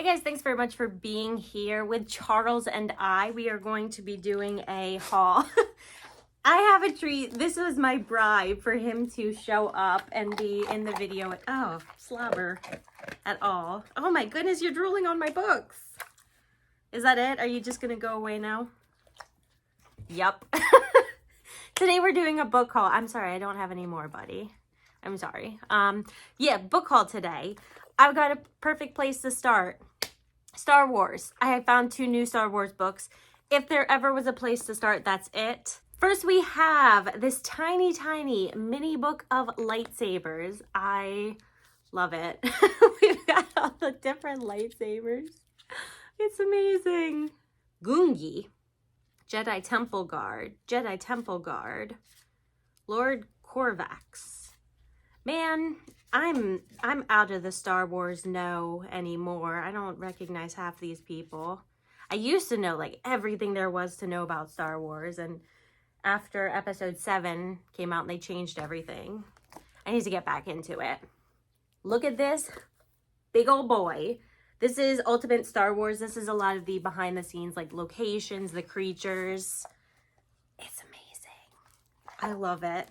Hey guys, thanks very much for being here with Charles and I. We are going to be doing a haul. I have a treat. This was my bribe for him to show up and be in the video. Oh, slobber at all. Oh my goodness, you're drooling on my books. Is that it? Are you just gonna go away now? Yep. Today we're doing a book haul. I'm sorry, I don't have any more, buddy. I'm sorry. Yeah, book haul today. I've got a perfect place to start. Star Wars. I have found 2 new Star Wars books. If there ever was a place to start, that's it. First, we have this tiny mini book of lightsabers. I love it. We've got all the different lightsabers. It's amazing. Gungi, Jedi Temple Guard, Lord Corvax. Man, I'm out of the Star Wars know anymore. I don't recognize half these people. I used to know like everything there was to know about Star Wars, and after episode 7 came out and they changed everything. I need to get back into it. Look at this big old boy. This is Ultimate Star Wars. This is a lot of the behind the scenes, like locations, the creatures. It's amazing. I love it.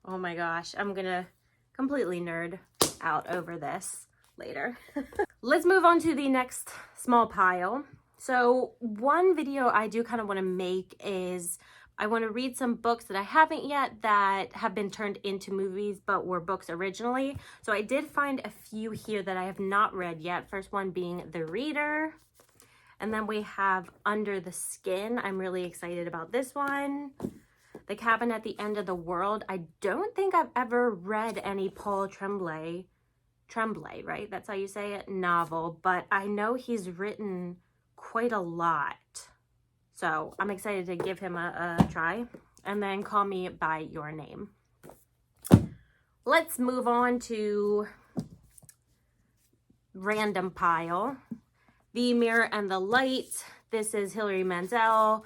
Oh my gosh, I'm gonna completely nerd out over this later. Let's move on to the next small pile. So one video I do kind of want to make is I want to read some books that I haven't yet that have been turned into movies but were books originally. So I did find a few here that I have not read yet. First one being The Reader. And then we have Under the Skin. I'm really excited about this one. The Cabin at the End of the World. I don't think I've ever read any Paul Tremblay, right? That's how you say it? Novel. But I know he's written quite a lot. So I'm excited to give him a try. And then Call Me by Your Name. Let's move on to random pile. The Mirror and the Light. This is Hilary Mantel,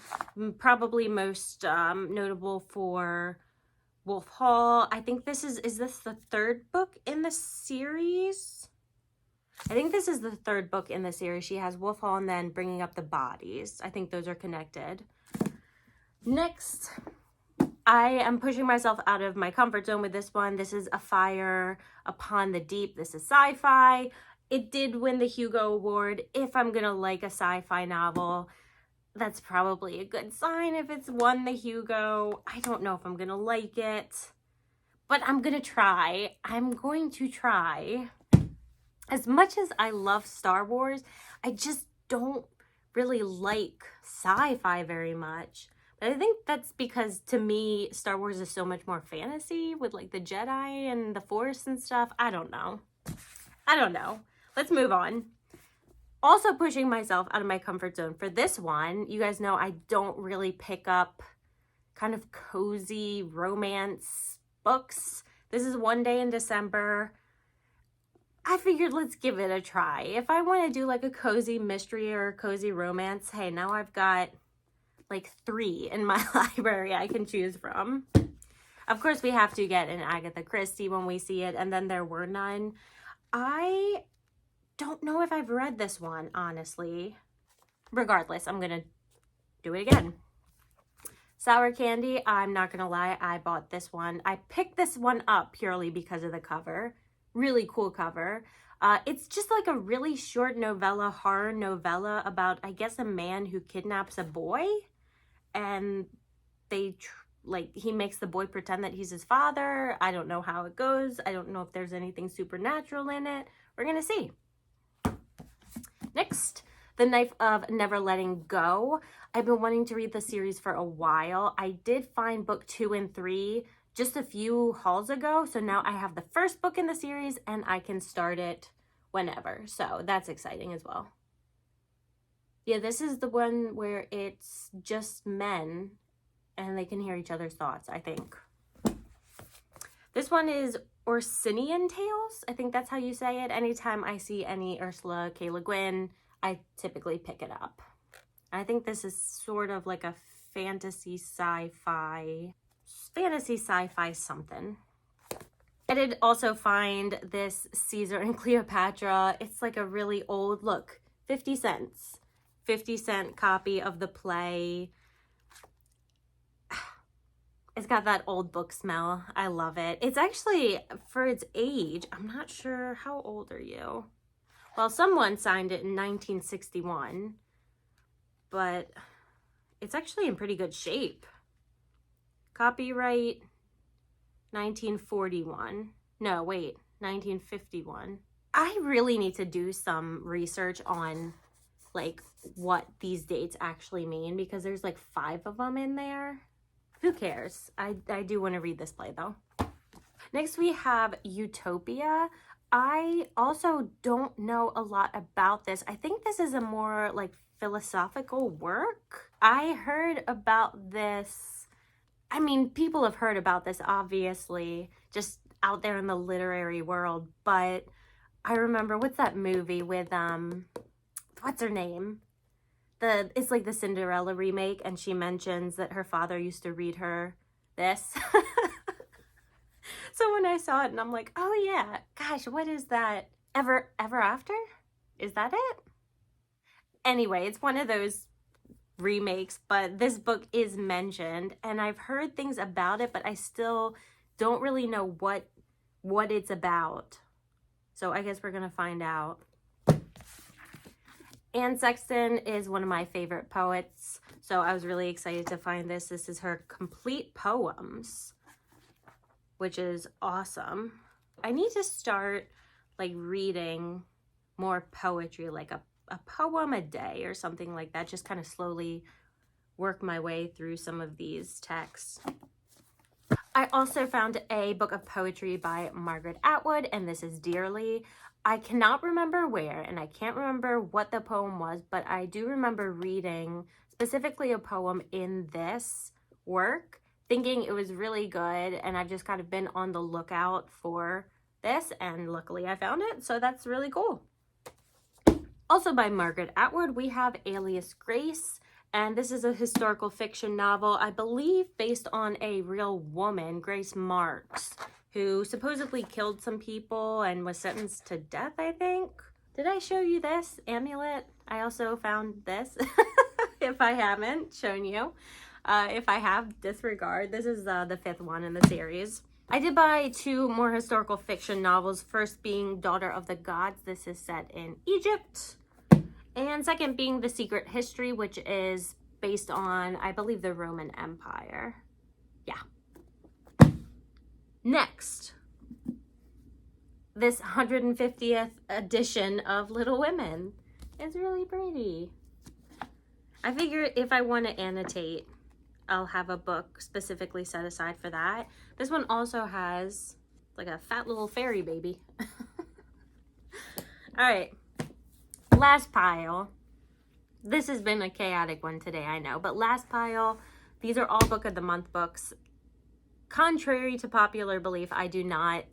probably most notable for Wolf Hall. I think this is this the 3rd book in the series? I think this is the 3rd book in the series. She has Wolf Hall and then Bringing Up the Bodies. I think those are connected. Next, I am pushing myself out of my comfort zone with this one. This is A Fire Upon the Deep. This is sci-fi. It did win the Hugo Award. If I'm gonna like a sci-fi novel, that's probably a good sign if it's won the Hugo. I don't know if I'm gonna like it, but I'm gonna try. I'm going to try. As much as I love Star Wars, I just don't really like sci-fi very much. But I think that's because to me, Star Wars is so much more fantasy with like the Jedi and the Force and stuff. I don't know. Let's move on. Also pushing myself out of my comfort zone for this one. You guys know I don't really pick up kind of cozy romance books. This is One Day in December. I figured let's give it a try. If I want to do like a cozy mystery or a cozy romance, hey, now I've got like 3 in my library I can choose from. Of course, we have to get an Agatha Christie when we see it, and then There Were None. I don't know if I've read this one, honestly. Regardless, I'm gonna do it again. Sour Candy, I'm not gonna lie, I bought this one. I picked this one up purely because of the cover. Really cool cover. It's just like a really short novella, horror novella about, I guess, a man who kidnaps a boy, and he makes the boy pretend that he's his father. I don't know how it goes. I don't know if there's anything supernatural in it. We're gonna see. Next, The Knife of Never Letting Go. I've been wanting to read the series for a while. I did find book 2 and 3 just a few hauls ago. So now I have the first book in the series and I can start it whenever. So that's exciting as well. Yeah, this is the one where it's just men and they can hear each other's thoughts, I think. This one is Orsinian Tales. I think that's how you say it. Anytime I see any Ursula K. Le Guin, I typically pick it up. I think this is sort of like a fantasy sci-fi something. I did also find this Caesar and Cleopatra. It's like a really old, look, 50 cents. 50-cent copy of the play. It's got that old book smell. I love it. It's actually, for its age, I'm not sure, how old are you? Well, someone signed it in 1961, but it's actually in pretty good shape. Copyright 1941. No, wait, 1951. I really need to do some research on like what these dates actually mean, because there's like 5 of them in there. Who cares? I do want to read this play though. Next we have Utopia. I also don't know a lot about this. I think this is a more like philosophical work. I heard about this. I mean, people have heard about this obviously, just out there in the literary world, but I remember, what's that movie with what's her name? It's like the Cinderella remake, and she mentions that her father used to read her this. So when I saw it, and I'm like, oh yeah, gosh, what is that? Ever After? Is that it? Anyway, it's one of those remakes, but this book is mentioned, and I've heard things about it, but I still don't really know what it's about. So I guess we're gonna find out. Anne Sexton is one of my favorite poets, so I was really excited to find this. This is her complete poems, which is awesome. I need to start like reading more poetry, like a poem a day or something like that, just kind of slowly work my way through some of these texts. I also found a book of poetry by Margaret Atwood, and this is Dearly. I cannot remember where, and I can't remember what the poem was, but I do remember reading specifically a poem in this work, thinking it was really good, and I've just kind of been on the lookout for this, and luckily I found it, so that's really cool. Also by Margaret Atwood, we have Alias Grace, and this is a historical fiction novel, I believe based on a real woman, Grace Marks, who supposedly killed some people and was sentenced to death, I think. Did I show you this amulet? I also found this, if I haven't shown you. If I have, disregard. This is the 5th one in the series. I did buy 2 more historical fiction novels, first being Daughter of the Gods. This is set in Egypt. And second being The Secret History, which is based on, I believe, the Roman Empire. Yeah. Next, this 150th edition of Little Women is really pretty. I figure if I want to annotate, I'll have a book specifically set aside for that. This one also has like a fat little fairy baby. All right, last pile. This has been a chaotic one today, I know, but last pile, these are all Book of the Month books. Contrary to popular belief, I do not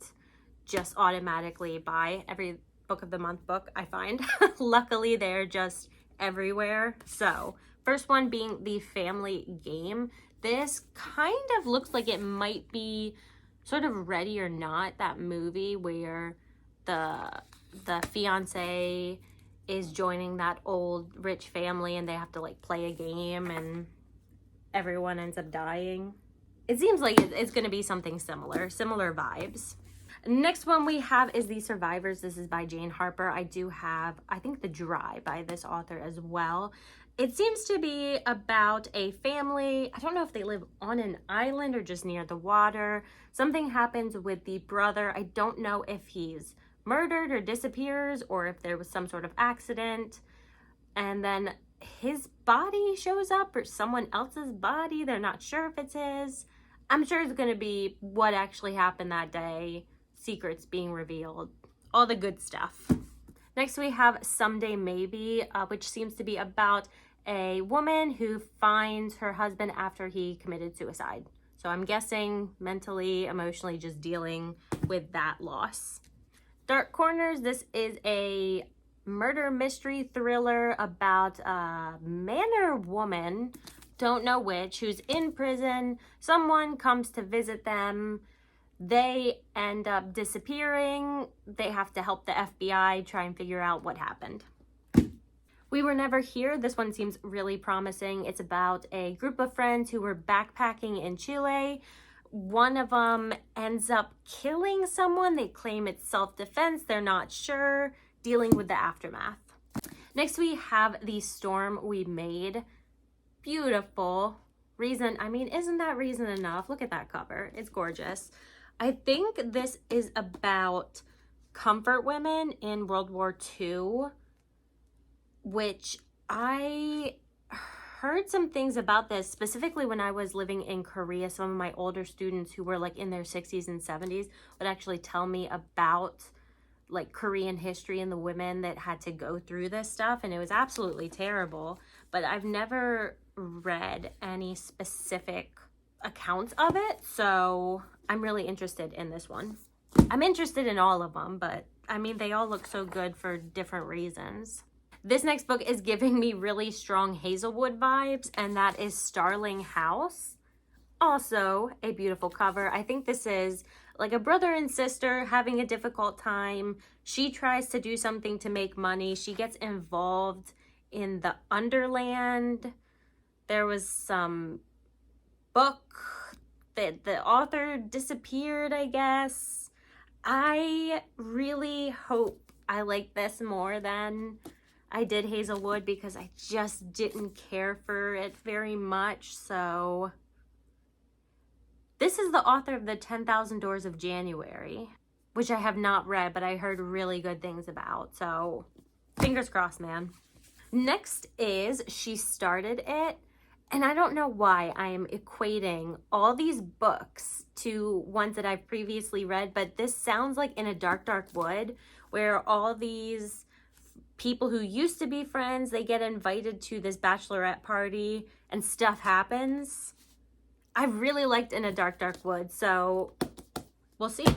just automatically buy every Book of the Month book I find. Luckily, they're just everywhere. So, first one being The Family Game. This kind of looks like it might be sort of Ready or Not, that movie where the fiance is joining that old rich family and they have to like play a game and everyone ends up dying. It seems like it's going to be something similar vibes. Next one we have is The Survivors. This is by Jane Harper. I do have, I think, The Dry by this author as well. It seems to be about a family. I don't know if they live on an island or just near the water. Something happens with the brother. I don't know if he's murdered or disappears or if there was some sort of accident. And then his body shows up, or someone else's body. They're not sure if it's his. I'm sure it's going to be what actually happened that day, secrets being revealed, all the good stuff. Next we have Someday Maybe, which seems to be about a woman who finds her husband after he committed suicide. So I'm guessing mentally, emotionally, just dealing with that loss. Dark Corners, this is a murder mystery thriller about a man or woman, don't know which, who's in prison. Someone comes to visit them. They end up disappearing. They have to help the FBI try and figure out what happened. We Were Never Here. This one seems really promising. It's about a group of friends who were backpacking in Chile. One of them ends up killing someone. They claim it's self-defense. They're not sure. Dealing with the aftermath. Next, we have The Storm We Made. Beautiful. Reason, I mean, isn't that reason enough? Look at that cover. It's gorgeous. I think this is about comfort women in World War II, which I heard some things about this, specifically when I was living in Korea. Some of my older students who were like in their 60s and 70s would actually tell me about like Korean history and the women that had to go through this stuff, and it was absolutely terrible. But I've never read any specific accounts of it, so I'm really interested in this one. I'm interested in all of them, but I mean, they all look so good for different reasons. This next book is giving me really strong Hazelwood vibes, and that is Starling House. Also a beautiful cover. I think this is like a brother and sister having a difficult time. She tries to do something to make money. She gets involved in the Underland. There was some book that the author disappeared, I guess. I really hope I like this more than I did Hazelwood, because I just didn't care for it very much. So this is the author of the 10,000 Doors of January, which I have not read, but I heard really good things about. So fingers crossed, man. Next is She Started It. And I don't know why I am equating all these books to ones that I've previously read, but this sounds like In a Dark, Dark Wood, where all these people who used to be friends, they get invited to this bachelorette party and stuff happens. I really liked In a Dark, Dark Wood, so we'll see.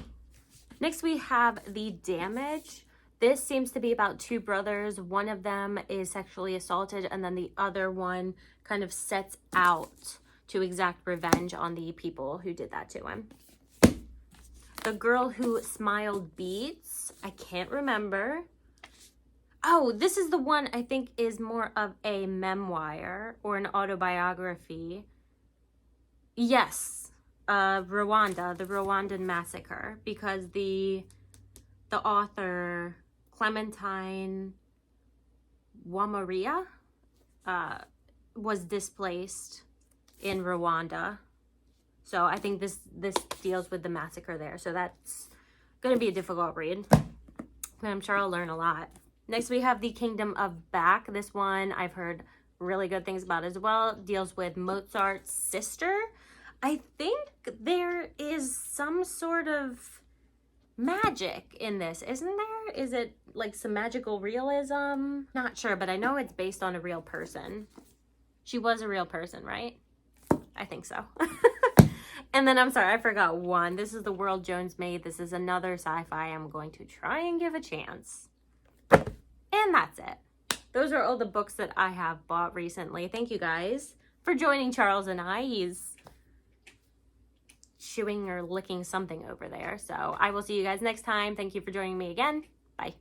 Next, we have The Damage. This seems to be about two brothers. One of them is sexually assaulted, and then the other one kind of sets out to exact revenge on the people who did that to him. The Girl Who Smiled Beats. I can't remember. Oh, this is the one I think is more of a memoir or an autobiography. Yes, Rwanda, the Rwandan massacre, because the author, Clementine Wamaria, was displaced in Rwanda. So I think this deals with the massacre there. So that's going to be a difficult read, but I'm sure I'll learn a lot. Next, we have The Kingdom of Back. This one I've heard really good things about as well. Deals with Mozart's sister. I think there is some sort of magic in this, isn't there? Is it like some magical realism? Not sure, but I know it's based on a real person. She was a real person, right? I think so. And then, I'm sorry, I forgot one. This is The World Jones Made. This is another sci-fi I'm going to try and give a chance. And that's it. Those are all the books that I have bought recently. Thank you guys for joining Charles and I. He's chewing or licking something over there. So I will see you guys next time. Thank you for joining me again. Bye.